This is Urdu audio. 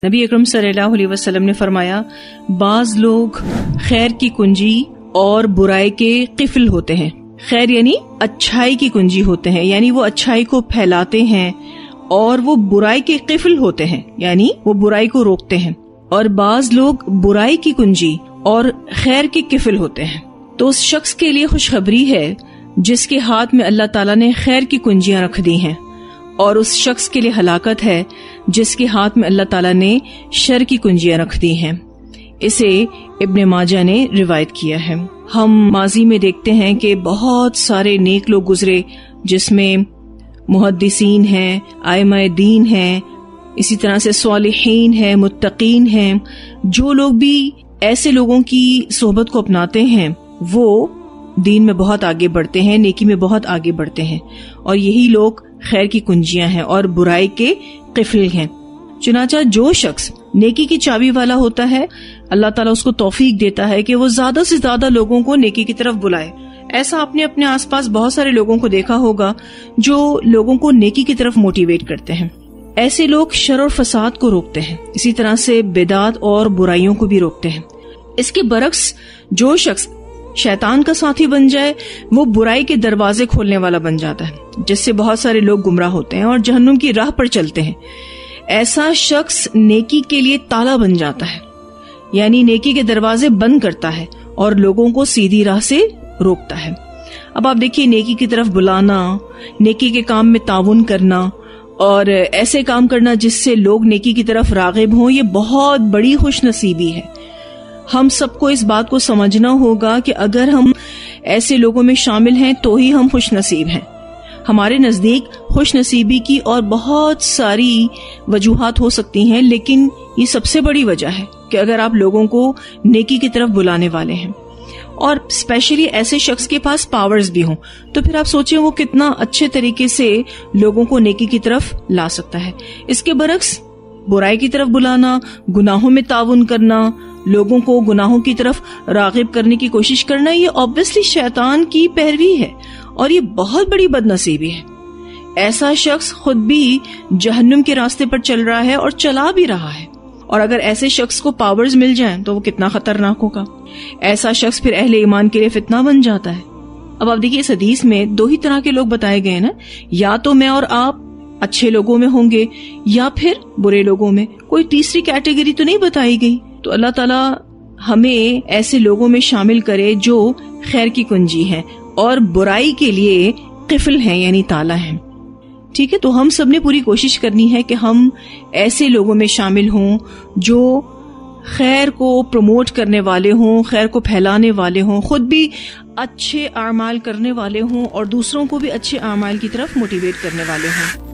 نبی اکرم صلی اللہ علیہ وسلم نے فرمایا، بعض لوگ خیر کی کنجی اور برائی کے قفل ہوتے ہیں۔ خیر یعنی اچھائی کی کنجی ہوتے ہیں، یعنی وہ اچھائی کو پھیلاتے ہیں، اور وہ برائی کے قفل ہوتے ہیں، یعنی وہ برائی کو روکتے ہیں۔ اور بعض لوگ برائی کی کنجی اور خیر کے قفل ہوتے ہیں۔ تو اس شخص کے لیے خوشخبری ہے جس کے ہاتھ میں اللہ تعالیٰ نے خیر کی کنجیاں رکھ دی ہیں، اور اس شخص کے لیے ہلاکت ہے جس کے ہاتھ میں اللہ تعالیٰ نے شر کی کنجیاں رکھ دی ہیں۔ اسے ابن ماجہ نے روایت کیا ہے۔ ہم ماضی میں دیکھتے ہیں کہ بہت سارے نیک لوگ گزرے، جس میں محدثین ہیں، ائمہ دین ہیں، اسی طرح سے صالحین ہیں، متقین ہیں۔ جو لوگ بھی ایسے لوگوں کی صحبت کو اپناتے ہیں وہ دین میں بہت آگے بڑھتے ہیں، نیکی میں بہت آگے بڑھتے ہیں، اور یہی لوگ خیر کی کنجیاں ہیں اور برائی کے قفل ہیں۔ چنانچہ جو شخص نیکی کی چابی والا ہوتا ہے، اللہ تعالیٰ اس کو توفیق دیتا ہے کہ وہ زیادہ سے زیادہ لوگوں کو نیکی کی طرف بلائے۔ ایسا آپ نے اپنے آس پاس بہت سارے لوگوں کو دیکھا ہوگا جو لوگوں کو نیکی کی طرف موٹیویٹ کرتے ہیں۔ ایسے لوگ شر اور فساد کو روکتے ہیں، اسی طرح سے بدعات اور برائیوں کو بھی روکتے ہیں۔ اس کے برعکس جو شخص شیطان کا ساتھی بن جائے، وہ برائی کے دروازے کھولنے والا بن جاتا ہے، جس سے بہت سارے لوگ گمراہ ہوتے ہیں اور جہنم کی راہ پر چلتے ہیں۔ ایسا شخص نیکی کے لیے تالا بن جاتا ہے، یعنی نیکی کے دروازے بند کرتا ہے اور لوگوں کو سیدھی راہ سے روکتا ہے۔ اب آپ دیکھیے، نیکی کی طرف بلانا، نیکی کے کام میں تعاون کرنا اور ایسے کام کرنا جس سے لوگ نیکی کی طرف راغب ہوں، یہ بہت بڑی خوش نصیبی ہے۔ ہم سب کو اس بات کو سمجھنا ہوگا کہ اگر ہم ایسے لوگوں میں شامل ہیں تو ہی ہم خوش نصیب ہیں۔ ہمارے نزدیک خوش نصیبی کی اور بہت ساری وجوہات ہو سکتی ہیں، لیکن یہ سب سے بڑی وجہ ہے کہ اگر آپ لوگوں کو نیکی کی طرف بلانے والے ہیں، اور اسپیشلی ایسے شخص کے پاس پاورز بھی ہوں، تو پھر آپ سوچیں وہ کتنا اچھے طریقے سے لوگوں کو نیکی کی طرف لا سکتا ہے۔ اس کے برعکس برائی کی طرف بلانا، گناہوں میں تعاون کرنا، لوگوں کو گناہوں کی طرف راغب کرنے کی کوشش کرنا، یہ obviously شیطان کی پیروی ہے، اور یہ بہت بڑی بد نصیبی ہے۔ ایسا شخص خود بھی جہنم کے راستے پر چل رہا ہے اور چلا بھی رہا ہے، اور اگر ایسے شخص کو پاورز مل جائیں تو وہ کتنا خطرناک ہوگا۔ ایسا شخص پھر اہل ایمان کے لیے فتنہ بن جاتا ہے۔ اب آپ دیکھیے، اس حدیث میں دو ہی طرح کے لوگ بتائے گئے نا، یا تو میں اور آپ اچھے لوگوں میں ہوں گے یا پھر برے لوگوں میں، کوئی تیسری کیٹیگری تو نہیں بتائی گئی۔ تو اللہ تعالیٰ ہمیں ایسے لوگوں میں شامل کرے جو خیر کی کنجی ہیں اور برائی کے لیے قفل ہیں، یعنی تالا ہیں۔ ٹھیک ہے، تو ہم سب نے پوری کوشش کرنی ہے کہ ہم ایسے لوگوں میں شامل ہوں جو خیر کو پروموٹ کرنے والے ہوں، خیر کو پھیلانے والے ہوں، خود بھی اچھے اعمال کرنے والے ہوں اور دوسروں کو بھی اچھے اعمال کی طرف موٹیویٹ کرنے والے ہوں۔